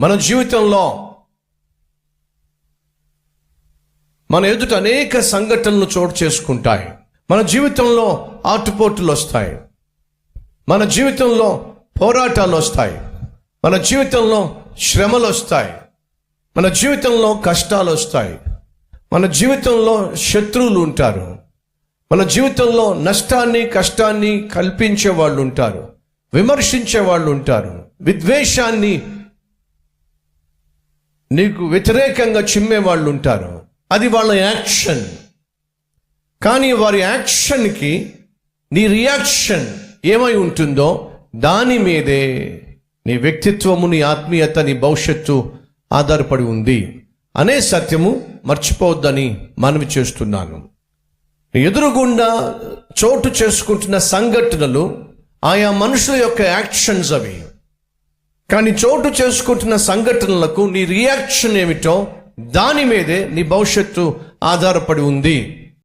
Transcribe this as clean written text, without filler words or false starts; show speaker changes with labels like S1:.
S1: మన జీవితంలో మన ఎదుట అనేక సంఘటనలు చోటు చేసుకుంటాయి. మన జీవితంలో ఆటుపోటులు వస్తాయి, మన జీవితంలో పోరాటాలు వస్తాయి, మన జీవితంలో శ్రమలు వస్తాయి, మన జీవితంలో కష్టాలు వస్తాయి, మన జీవితంలో శత్రువులు ఉంటారు, మన జీవితంలో నష్టాన్ని కష్టాన్ని కల్పించే వాళ్ళు ఉంటారు, విమర్శించే వాళ్ళు ఉంటారు, విద్వేషాన్ని నీకు వ్యతిరేకంగా చిమ్మే వాళ్ళు ఉంటారు. అది వాళ్ళ యాక్షన్. కానీ వారి యాక్షన్కి నీ రియాక్షన్ ఏమై ఉంటుందో దాని మీదే నీ వ్యక్తిత్వము, నీ ఆత్మీయత, నీ భవిష్యత్తు ఆధారపడి ఉంది అనే సత్యము మర్చిపోవద్దని మనవి చేస్తున్నాను. ఎదురుగుండా చోటు చేసుకుంటున్న సంఘటనలు ఆయా మనుషుల యొక్క యాక్షన్స్ అవి. కానీ చోటు చేసుకుంటున్న సంఘటనలకు నీ రియాక్షన్ ఏమిటో దాని మీదే నీ భవిష్యత్తు ఆధారపడి ఉంది.